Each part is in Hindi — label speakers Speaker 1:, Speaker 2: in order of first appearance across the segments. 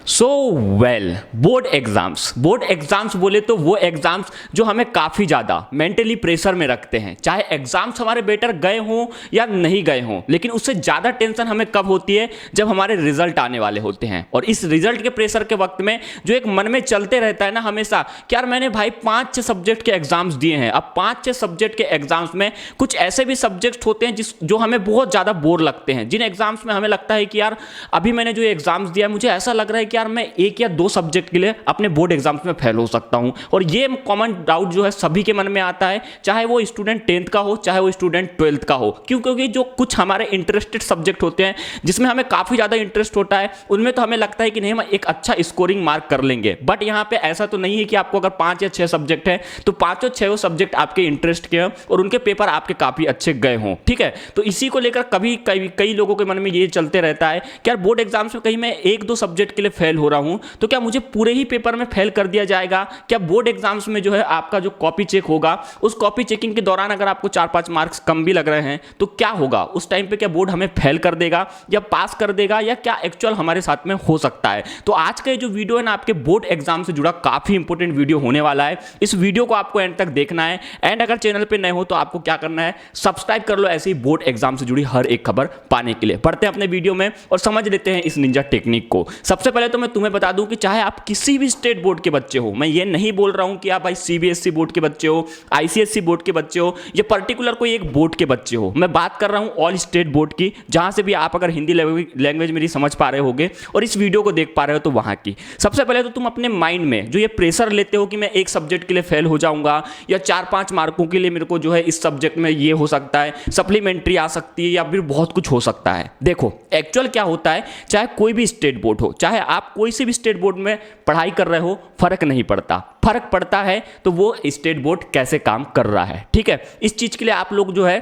Speaker 1: सो वेल, बोर्ड एग्जाम्स बोले तो वो एग्जाम्स जो हमें काफ़ी ज़्यादा मेंटली प्रेशर में रखते हैं। चाहे एग्जाम्स हमारे बेटर गए हों या नहीं गए हों, लेकिन उससे ज़्यादा टेंशन हमें कब होती है, जब हमारे रिजल्ट आने वाले होते हैं। और इस रिजल्ट के प्रेशर के वक्त में जो एक मन में चलते रहता है ना हमेशा कि यार मैंने भाई 5-6 सब्जेक्ट के एग्जाम्स दिए हैं। अब 5-6 सब्जेक्ट के एग्जाम्स में कुछ ऐसे भी सब्जेक्ट होते हैं जो हमें बहुत ज़्यादा बोर लगते हैं, जिन एग्जाम्स में हमें लगता है कि यार अभी मैंने जो एग्जाम्स दिया मुझे ऐसा लग रहा है कि यार मैं 1 या 2 सब्जेक्ट के लिए अपने बोर्ड एग्जाम्स में फेल हो सकता हूं। और ये कॉमन डाउट जो है सभी के मन में आता है, चाहे वो स्टूडेंट 10th का हो, चाहे वो स्टूडेंट 12th का हो। क्यों? क्योंकि जो कुछ हमारे इंटरेस्टेड सब्जेक्ट होते हैं जिसमें हमें काफ़ी ज़्यादा इंटरेस्ट होता है, उनमें तो हमें लगता है कि नहीं हम एक अच्छा स्कोरिंग मार्क कर लेंगे। बट यहाँ पे ऐसा तो नहीं है कि आपको अगर 5 या 6 सब्जेक्ट है तो 5-6 सब्जेक्ट आपके इंटरेस्ट के हैं और उनके पेपर आपके काफ़ी अच्छे गए हों। ठीक है, तो इसी को लेकर कभी कई लोगों के मन में ये चलते रहता है कि यार बोर्ड एग्जाम्स में कहीं मैं 1-2 सब्जेक्ट के लिए फेल हो रहा हूं तो क्या मुझे पूरे ही पेपर में फेल कर दिया जाएगा? क्या बोर्ड एग्जाम्स में जो है आपका जो कॉपी चेक होगा, उस कॉपी चेकिंग के दौरान अगर आपको 4-5 मार्क्स कम भी लग रहे हैं तो क्या होगा उस टाइम पे? क्या बोर्ड हमें फेल कर देगा या पास कर देगा, या क्या एक्चुअल हमारे साथ में हो सकता है? तो आज का ये जो वीडियो है ना आपके बोर्ड एग्जाम से जुड़ा काफी इंपॉर्टेंट वीडियो होने वाला है। इस वीडियो को आपको एंड तक देखना है। एंड अगर चैनल पे नए हो तो आपको क्या करना है, सब्सक्राइब कर लो ऐसे ही बोर्ड एग्जाम से जुड़ी हर एक खबर पाने के लिए। पढ़ते हैं अपने वीडियो में और समझ लेते हैं इस निंजा टेक्निक को। सबसे पहले तो मैं तुम्हें बता दूं कि चाहे आप किसी भी स्टेट बोर्ड के बच्चे हो, मैं ये नहीं बोल रहा हूं कि आप भाई सीबीएसई बोर्ड के बच्चे हो, आईसीएसई बोर्ड के बच्चे हो या पर्टिकुलर कोई एक बोर्ड के बच्चे हो, मैं बात कर रहा हूं ऑल स्टेट बोर्ड की, जहां से भी आप अगर हिंदी लैंग्वेज मेरी समझ पा रहे होगे और इस वीडियो को देख पा रहे हो तो वहां की। सबसे पहले तो तुम अपने माइंड में जो ये प्रेशर लेते हो कि मैं एक सब्जेक्ट के लिए फेल हो जाऊंगा या 4-5 मार्कों के लिए मेरे को जो है इस सब्जेक्ट में ये हो सकता है, सप्लीमेंट्री आ सकती है या फिर बहुत कुछ हो सकता है। देखो एक्चुअल क्या होता है, चाहे कोई भी स्टेट बोर्ड हो, चाहे आप कोई से भी स्टेट बोर्ड में पढ़ाई कर रहे हो, फर्क नहीं पड़ता। फर्क पड़ता है तो वो स्टेट बोर्ड कैसे काम कर रहा है। ठीक है, इस चीज के लिए आप लोग जो है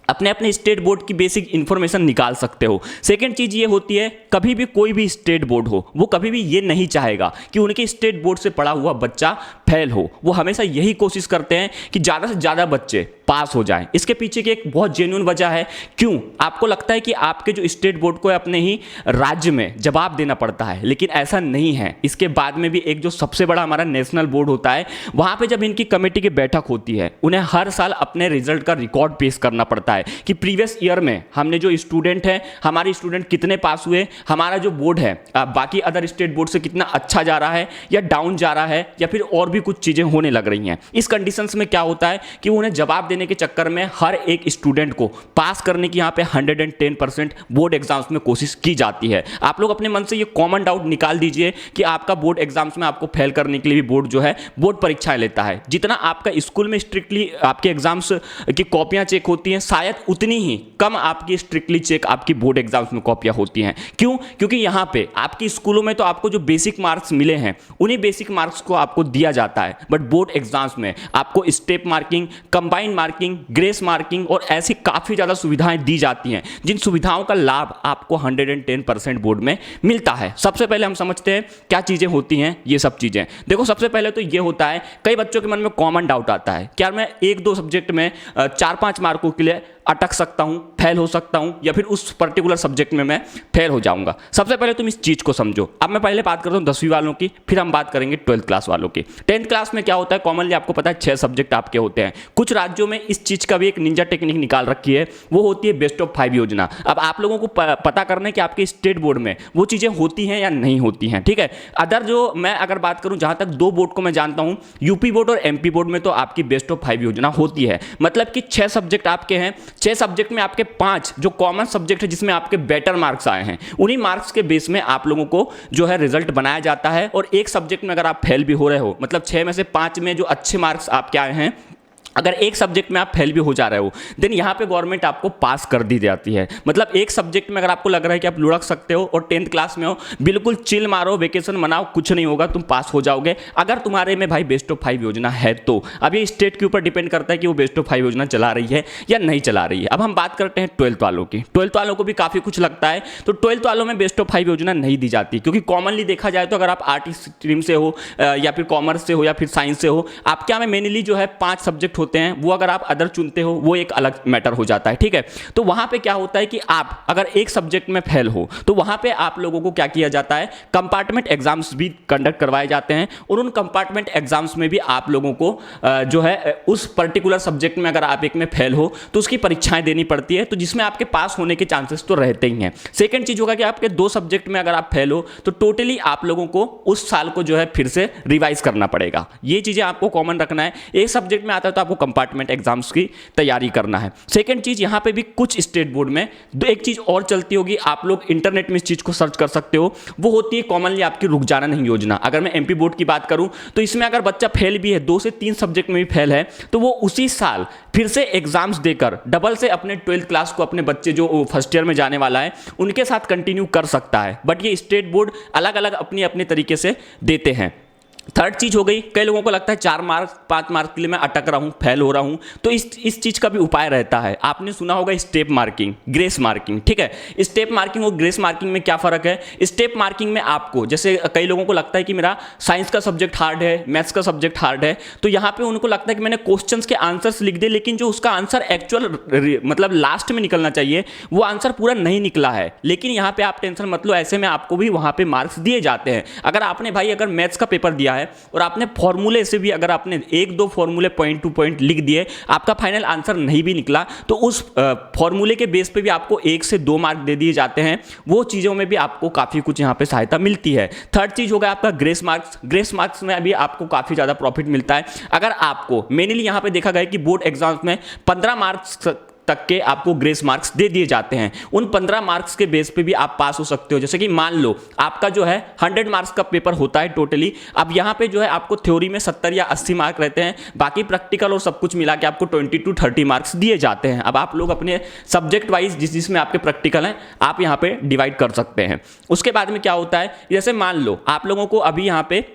Speaker 1: अपने अपने स्टेट बोर्ड की बेसिक इंफॉर्मेशन निकाल सकते हो। सेकंड चीज ये होती है, कभी भी कोई भी स्टेट बोर्ड हो वो कभी भी ये नहीं चाहेगा कि उनके स्टेट बोर्ड से पढ़ा हुआ बच्चा फेल हो। वो हमेशा यही कोशिश करते हैं कि ज़्यादा से ज़्यादा बच्चे पास हो जाएं। इसके पीछे की एक बहुत जेन्युइन वजह है। क्यों? आपको लगता है कि आपके जो स्टेट बोर्ड को अपने ही राज्य में जवाब देना पड़ता है, लेकिन ऐसा नहीं है। इसके बाद में भी एक जो सबसे बड़ा हमारा नेशनल बोर्ड होता है, वहाँ पे जब इनकी कमेटी की बैठक होती है, उन्हें हर साल अपने रिजल्ट का रिकॉर्ड पेश करना पड़ता है कि प्रीवियस ईयर में हमने जो स्टूडेंट है, हमारे स्टूडेंट कितने पास हुए, हमारा जो बोर्ड है बाकी अदर स्टेट बोर्ड से कितना अच्छा जा रहा है या डाउन जा रहा है, या फिर और भी कुछ चीज़ें होने लग रही हैं। इस कंडीशंस में क्या होता है कि उन्हें जवाब देने के चक्कर में हर एक स्टूडेंट को पास करने की यहाँ पे 110% बोर्ड एग्जाम्स में कोशिश की जाती है। आप लोग अपने मन से ये कॉमन डाउट निकाल दीजिए कि आपका बोर्ड एग्जाम्स में आपको फेल करने के लिए भी बोर्ड जो है बोर्ड परीक्षाएं लेता है। जितना आपका स्कूल में स्ट्रिक्टली आपके एग्जाम्स की कॉपियां चेक होती हैं, शायद उतनी ही कम आपकी स्ट्रिक्टली चेक आपकी बोर्ड एग्जाम्स में कॉपियां होती हैं। क्यों? क्योंकि यहाँ पे आपकी स्कूलों में तो आपको जो बेसिक मार्क्स मिले हैं उन्हीं बेसिक मार्क्स को आपको दिया जाता है, बट बोर्ड एग्जाम्स में आपको step marking, combined marking, grace marking और ऐसी काफी ज्यादा सुविधाएं दी जाती हैं, जिन सुविधाओं का लाभ आपको 110% बोर्ड में मिलता है। सबसे पहले हम समझते हैं क्या चीजें होती हैं ये सब चीजें। देखो सबसे पहले तो ये होता है, कई बच्चों के मन में कॉमन डाउट आता है क्या मैं 1-2 सब्जेक्ट में 4-5 मार्कों के लिए अटक सकता हूं, फेल हो सकता हूं, या फिर उस पर्टिकुलर सब्जेक्ट में मैं फेल हो जाऊंगा। सबसे पहले तुम इस चीज को समझो। अब मैं पहले बात करता हूं 10वीं वालों की, फिर हम बात करेंगे 12th क्लास वालों की। 10th क्लास में क्या होता है, कॉमनली आपको पता है 6 सब्जेक्ट आपके होते हैं। कुछ राज्यों में इस चीज का भी एक निंजा टेक्निक निकाल रखी है, वो होती है बेस्ट ऑफ 5 योजना। अब आप लोगों को पता करना है कि आपके स्टेट बोर्ड में वो चीजें होती हैं या नहीं होती हैं। ठीक है, अदर जो मैं अगर बात करूं, जहां तक 2 बोर्ड को मैं जानता हूं, यूपी बोर्ड और एमपी बोर्ड में तो आपकी बेस्ट ऑफ 5 योजना होती है। मतलब कि 6 सब्जेक्ट आपके हैं, 6 सब्जेक्ट में आपके 5 जो कॉमन सब्जेक्ट है जिसमें आपके बेटर मार्क्स आए हैं, उन्हीं मार्क्स के बेस में आप लोगों को जो है रिजल्ट बनाया जाता है। और एक सब्जेक्ट में अगर आप फेल भी हो रहे हो, मतलब 6 में से 5 में जो अच्छे मार्क्स आपके आए हैं, अगर एक सब्जेक्ट में आप फेल भी हो जा रहे हो, देन यहाँ पे गवर्नमेंट आपको पास कर दी जाती है। मतलब एक सब्जेक्ट में अगर आपको लग रहा है कि आप लुढ़क सकते हो और 10th क्लास में हो, बिल्कुल चिल मारो, वेकेशन मनाओ, कुछ नहीं होगा, तुम पास हो जाओगे अगर तुम्हारे में भाई बेस्ट ऑफ 5 योजना है तो। अब ये स्टेट के ऊपर डिपेंड करता है कि वो बेस्ट ऑफ 5 योजना चला रही है या नहीं चला रही है। अब हम बात करते हैं 12th वालों की। 12th वालों को भी काफ़ी कुछ लगता है, तो 12th वालों में बेस्ट ऑफ 5 योजना नहीं दी जाती, क्योंकि कॉमनली देखा जाए तो अगर आप आर्ट स्ट्रीम से हो या फिर कॉमर्स से हो या फिर साइंस से हो, आपके यहाँ में मेनली जो है 5 सब्जेक्ट होते हैं वो अगर आप अदर चुनते हो वो एक अलग मैटर हो जाता है, ठीक है। तो वहां पे क्या होता है कि आप अगर एक सब्जेक्ट में फेल हो तो वहां पे आप लोगों को क्या किया जाता है, कंपार्टमेंट एग्जाम्स भी कंडक्ट करवाए जाते हैं और उन कंपार्टमेंट एग्जाम्स में भी आप लोगों को जो है उस पर्टिकुलर सब्जेक्ट में अगर आप एक में फेल हो तो उसकी परीक्षाएं देनी पड़ती है, तो जिसमें आपके पास होने के चांसेस तो रहते ही हैं। सेकंड चीज होगा कि आपके 2 सब्जेक्ट में अगर आप फेल हो तो टोटली आप लोगों को उस साल को जो है फिर से रिवाइज करना पड़ेगा। ये चीजें आपको कॉमन रखना है। एक सब्जेक्ट में आता है तो आपको कंपार्टमेंट एग्जाम्स की तैयारी करना है। सेकंड चीज, यहां पे भी कुछ स्टेट बोर्ड में एक चीज और चलती होगी, आप लोग इंटरनेट में इस चीज को सर्च कर सकते हो, वो होती है कॉमनली आपकी रुक जाना नहीं योजना। अगर मैं एमपी बोर्ड की बात करूं तो इसमें अगर बच्चा फेल भी है, 2 से 3 सब्जेक्ट में भी फेल है, तो वो उसी साल फिर से एग्जाम्स देकर डबल से अपने 12th क्लास को अपने बच्चे जो फर्स्ट ईयर में जाने वाला है उनके साथ कंटिन्यू कर सकता है। बट ये स्टेट बोर्ड अलग अलग अपने अपने तरीके से देते हैं। थर्ड चीज हो गई, कई लोगों को लगता है 4 मार्क्स 5 मार्क्स के लिए मैं अटक रहा हूं, फेल हो रहा हूं, तो इस चीज का भी उपाय रहता है। आपने सुना होगा स्टेप मार्किंग, ग्रेस मार्किंग, ठीक है। स्टेप मार्किंग और ग्रेस मार्किंग में क्या फर्क है? स्टेप मार्किंग में आपको, जैसे कई लोगों को लगता है कि मेरा साइंस का सब्जेक्ट हार्ड है, मैथ्स का सब्जेक्ट हार्ड है, तो यहां पर उनको लगता है कि मैंने क्वेश्चन के आंसर्स लिख दिए, लेकिन जो उसका आंसर एक्चुअल मतलब लास्ट में निकलना चाहिए वो आंसर पूरा नहीं निकला है। लेकिन यहां पर आप टेंशन मत लो, ऐसे में आपको भी वहां पर मार्क्स दिए जाते हैं। अगर आपने भाई अगर मैथ्स का पेपर दिया है और आपने फॉर्मूले से भी अगर आपने 1-2 फॉर्मूले पॉइंट टू पॉइंट लिख दिए, आपका फाइनल आंसर नहीं भी निकला, तो उस फॉर्मूले के बेस पे भी आपको 1 से 2 मार्क दे दिए जाते हैं। वो चीज़ों में भी आपको काफ़ी कुछ यहाँ पे सहायता मिलती है। थर्ड चीज़ होगा आपका ग्रेस मार्क्स। ग्रेस मार्क्स में भी आपको काफ़ी ज़्यादा प्रॉफिट मिलता है। अगर आपको मेनली यहाँ पे देखा गया कि बोर्ड एग्जाम्स में 15 मार्क्स तक के आपको ग्रेस मार्क्स दे दिए जाते हैं। उन 15 मार्क्स के बेस पे भी आप पास हो सकते हो। जैसे कि मान लो आपका जो है 100 मार्क्स का पेपर होता है टोटली, अब यहाँ पे जो है आपको थ्योरी में 70 या 80 मार्क रहते हैं, बाकी प्रैक्टिकल और सब कुछ मिला के आपको 20 to 30 मार्क्स दिए जाते हैं। अब आप लोग अपने सब्जेक्ट वाइज जिसमें आपके प्रैक्टिकल हैं आप यहाँ पे डिवाइड कर सकते हैं। उसके बाद में क्या होता है, जैसे मान लो आप लोगों को अभी यहाँ पे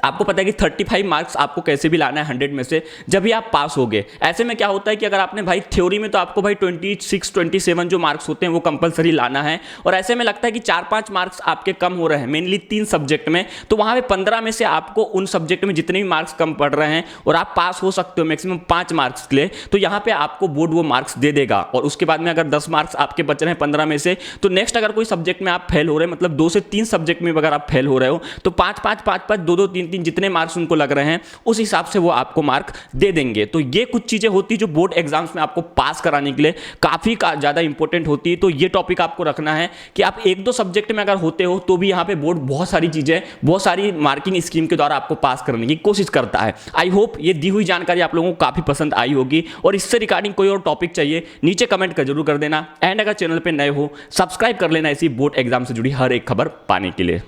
Speaker 1: आपको पता है कि 35 मार्क्स आपको कैसे भी लाना है 100 में से, जब भी आप पास हो गए। ऐसे में क्या होता है कि अगर आपने भाई थ्योरी में तो आपको भाई 26-27 जो मार्क्स होते हैं वो कंपलसरी लाना है, और ऐसे में लगता है कि 4-5 मार्क्स आपके कम हो रहे हैं मेनली 3 सब्जेक्ट में, तो वहाँ पे 15 में से आपको उन सब्जेक्ट में जितने भी मार्क्स कम पड़ रहे हैं और आप पास हो सकते हो मैक्सिमम 5 मार्क्स के लिए, तो यहाँ पे आपको बोर्ड वो मार्क्स दे देगा। और उसके बाद में अगर 10 मार्क्स आपके बच रहे हैं 15 में से, तो नेक्स्ट अगर कोई सब्जेक्ट में आप फेल हो रहे हैं, मतलब 2 से 3 सब्जेक्ट में अगर आप फेल हो रहे हो, तो 5-5 2-2 3-3 जितने मार्क्स उनको लग रहे हैं उस हिसाब से वो आपको मार्क दे देंगे। तो ये कुछ चीजें होती है जो बोर्ड एग्जाम्स में आपको पास कराने के लिए काफी ज्यादा इंपॉर्टेंट होती है। तो ये टॉपिक आपको रखना है कि आप 1-2 सब्जेक्ट में अगर होते हो तो भी यहाँ पे बोर्ड बहुत सारी चीजें, बहुत सारी मार्किंग स्कीम के द्वारा आपको पास करने की कोशिश करता है। आई होप ये दी हुई जानकारी आप लोगों को काफी पसंद आई होगी, और इससे रिगार्डिंग कोई और टॉपिक चाहिए नीचे कमेंट कर जरूर कर देना। एंड अगर चैनल पे नए हो सब्सक्राइब कर लेना ऐसी बोर्ड एग्जाम से जुड़ी हर एक खबर पाने के लिए।